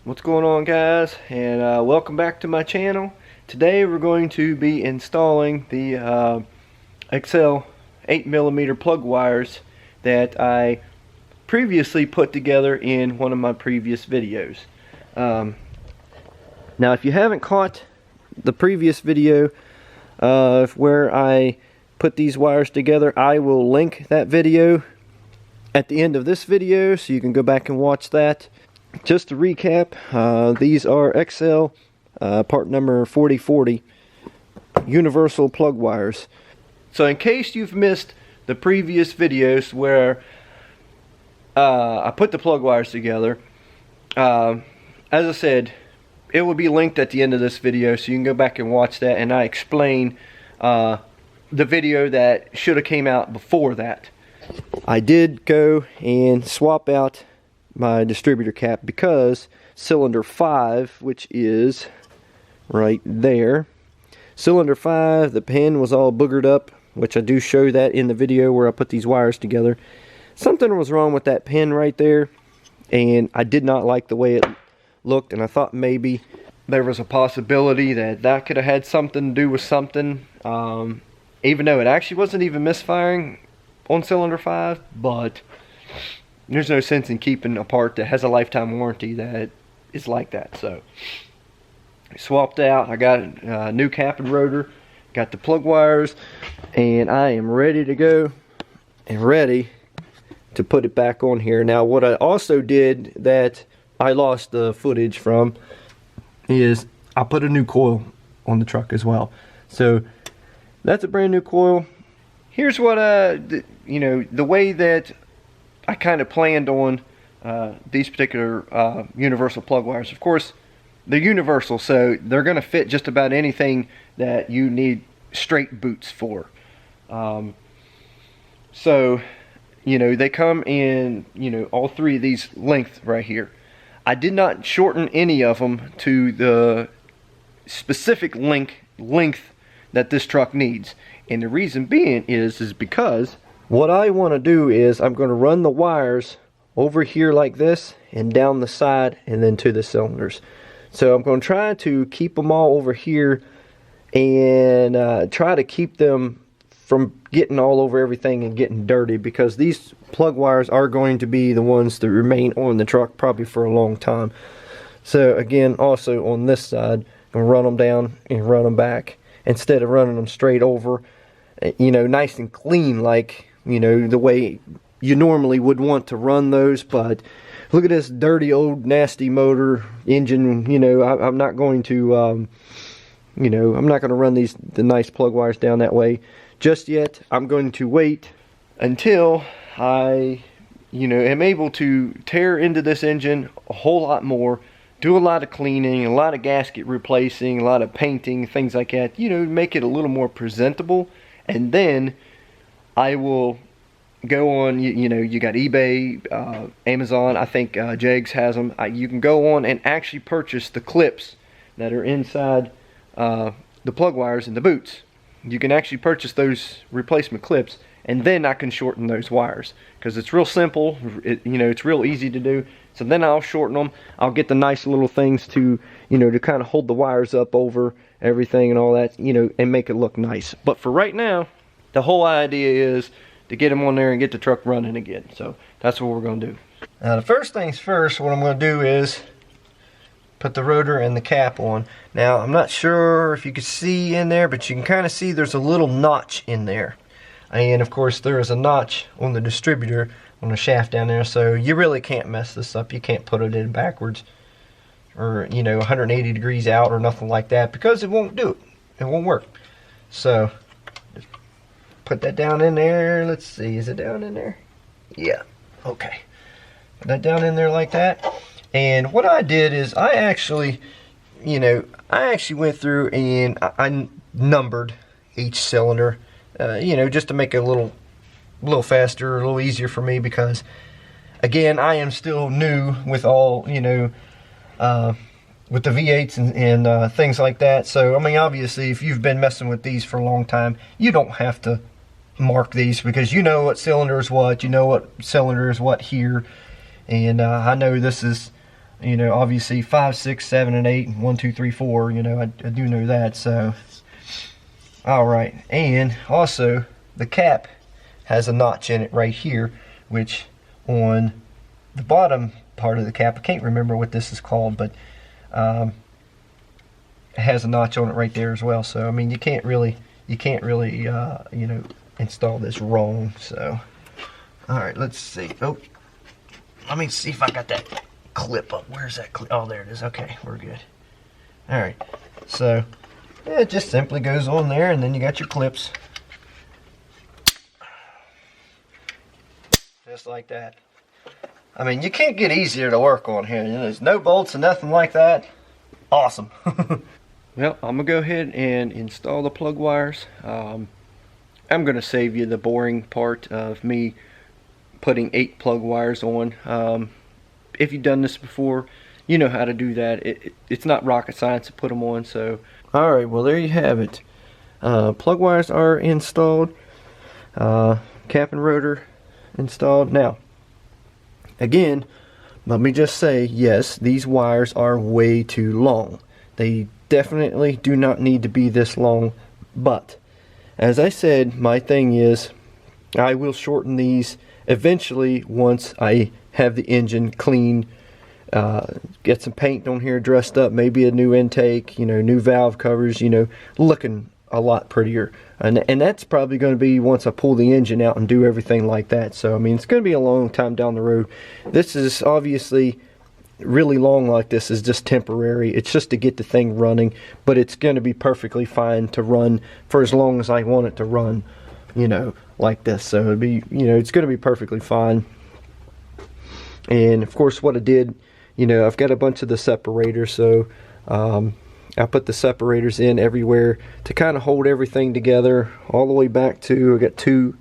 What's going on, guys, and welcome back to my channel. Today we're going to be installing the Accel 8mm plug wires that I previously put together in one of my previous videos. Now if you haven't caught the previous video where I put these wires together, I will link that video at the end of this video so you can go back and watch that. Just to recap, these are Accel part number 4040 universal plug wires. So in case you've missed the previous videos where I put the plug wires together, as I said, it will be linked at the end of this video so you can go back and watch that, and I explain the video that should have came out before that. I did go and swap out my distributor cap because cylinder 5, which is right there, cylinder 5, the pin was all boogered up, which I do show that in the video where I put these wires together. Something was wrong with that pin right there, and I did not like the way it looked, and I thought maybe there was a possibility that that could have had something to do with something, even though it actually wasn't even misfiring on cylinder 5, but there's no sense in keeping a part that has a lifetime warranty that is like that. So I swapped out. I got a new cap and rotor, got the plug wires, and I am ready to go and ready to put it back on here. Now what I also did that I lost the footage from is I put a new coil on the truck as well. So that's a brand new coil. Here's what you know, the way that I kind of planned on these particular universal plug wires. Of course, they're universal, so they're going to fit just about anything that you need straight boots for. So, you know, they come in, you know, all three of these lengths right here. I did not shorten any of them to the specific length that this truck needs. And the reason being is because what I want to do is I'm going to run the wires over here like this and down the side and then to the cylinders. So I'm going to try to keep them all over here and try to keep them from getting all over everything and getting dirty, because these plug wires are going to be the ones that remain on the truck probably for a long time. So again, also on this side, I'm going to run them down and run them back instead of running them straight over, you know, nice and clean, like, you know, the way you normally would want to run those. But look at this dirty old nasty motor engine. You know, I'm not going to you know, I'm not going to run the nice plug wires down that way just yet. I'm going to wait until I, you know, am able to tear into this engine a whole lot more, do a lot of cleaning, a lot of gasket replacing, a lot of painting, things like that, you know, make it a little more presentable. And then I will go on, you know, you got eBay, Amazon, I think Jegs has them. You can go on and actually purchase the clips that are inside the plug wires in the boots. You can actually purchase those replacement clips, and then I can shorten those wires, because it's real simple. You know, it's real easy to do. So then I'll shorten them. I'll get the nice little things to, you know, to kind of hold the wires up over everything and all that, you know, and make it look nice. But for right now, the whole idea is to get them on there and get the truck running again. So that's what we're going to do. Now the first things first, what I'm going to do is put the rotor and the cap on. Now I'm not sure if you can see in there, but you can kind of see there's a little notch in there. And of course there is a notch on the distributor on the shaft down there, so you really can't mess this up. You can't put it in backwards or, you know, 180 degrees out or nothing like that, because it won't do it. It won't work. So just put that down in there. Let's see, is it down in there? Yeah, okay. Put that down in there like that. And what I did is I actually, you know, I actually went through and I numbered each cylinder, you know, just to make it a little faster, a little easier for me, because again, I am still new with all, you know, with the V8s and things like that. So I mean, obviously if you've been messing with these for a long time, you don't have to mark these, because you know what cylinder is what, you know what cylinder is what here. And I know this is, You know, obviously 5, 6, 7, and 8, and 1, 2, 3, 4. You know, I do know that. So, all right. And also, the cap has a notch in it right here, which on the bottom part of the cap, I can't remember what this is called, but it has a notch on it right there as well. So I mean, you can't really you know, install this wrong. So all right, let's see. Oh, let me see if I got that clip up. Where's that clip? Oh, there it is. Okay, we're good. All right, so yeah, it just simply goes on there, and then you got your clips just like that. I mean, you can't get easier to work on here. You know, there's no bolts and nothing like that. Awesome. Well, I'm gonna go ahead and install the plug wires. I'm gonna save you the boring part of me putting 8 plug wires on. If you've done this before, you know how to do that. It's not rocket science to put them on. So, all right. Well, there you have it. Plug wires are installed. Cap and rotor installed. Now, again, let me just say, yes, these wires are way too long. They definitely do not need to be this long, but as I said, my thing is I will shorten these eventually once I have the engine clean, get some paint on here, dressed up, maybe a new intake, you know, new valve covers, you know, looking a lot prettier. And that's probably going to be once I pull the engine out and do everything like that. So I mean, it's going to be a long time down the road. This is obviously really long like this is just temporary. It's just to get the thing running, but it's going to be perfectly fine to run for as long as I want it to run, you know, like this. So it'll be, you know, it's going to be perfectly fine. And of course, what I did, you know, I've got a bunch of the separators, so I put the separators in everywhere to kind of hold everything together all the way back to, I got 2,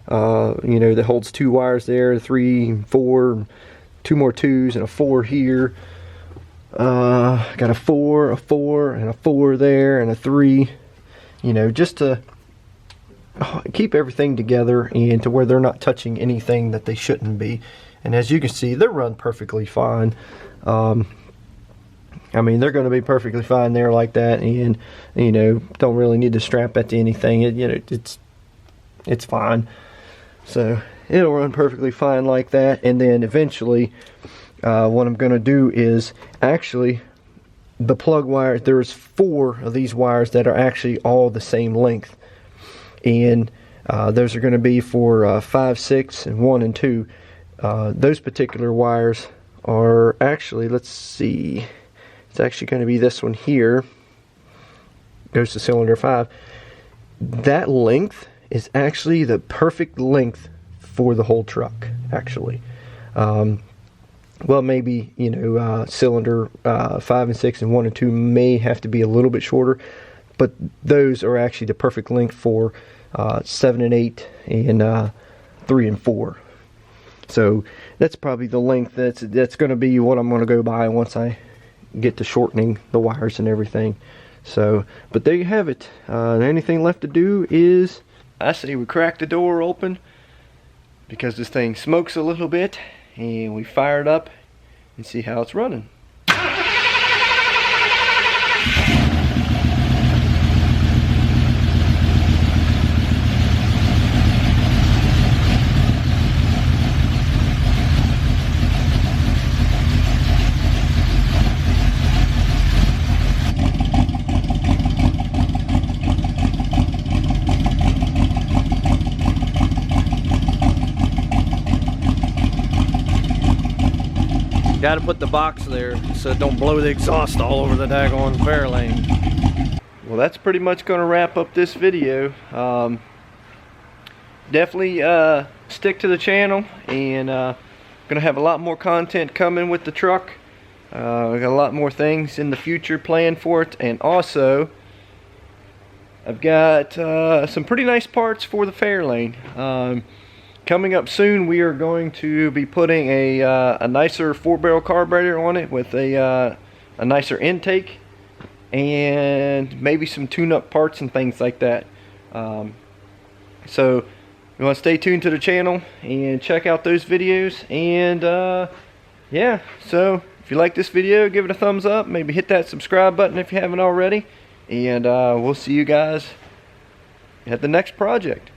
you know, that holds 2 wires there, 3, 4, 2 more 2s and a 4 here. Got a 4, a 4, and a 4 there, and a 3, you know, just to keep everything together and to where they're not touching anything that they shouldn't be. And as you can see, they're run perfectly fine. I mean, they're going to be perfectly fine there like that, and you know, don't really need to strap that to anything. You know, it's fine. So it'll run perfectly fine like that. And then eventually, what I'm going to do is actually the plug wire. There's 4 of these wires that are actually all the same length, and those are going to be for 5, 6, and 1 and 2. Those particular wires are actually, let's see, it's actually going to be this one here, goes to cylinder 5. That length is actually the perfect length for the whole truck, actually. Well, maybe, you know, cylinder 5 and 6 and 1 and 2 may have to be a little bit shorter, but those are actually the perfect length for 7 and 8 and 3 and 4. So that's probably the length that's going to be what I'm going to go by once I get to shortening the wires and everything. So, but there you have it. The only thing left to do is, I say we crack the door open because this thing smokes a little bit, and we fire it up and see how it's running. Got to put the box there so it don't blow the exhaust all over the daggone Fairlane. Well, that's pretty much going to wrap up this video. Definitely stick to the channel, and going to have a lot more content coming with the truck. We got a lot more things in the future planned for it, and also I've got some pretty nice parts for the Fairlane. Coming up soon, we are going to be putting a nicer 4-barrel carburetor on it with a nicer intake, and maybe some tune-up parts and things like that. So you want to stay tuned to the channel and check out those videos. And yeah, so if you like this video, give it a thumbs up. Maybe hit that subscribe button if you haven't already. And we'll see you guys at the next project.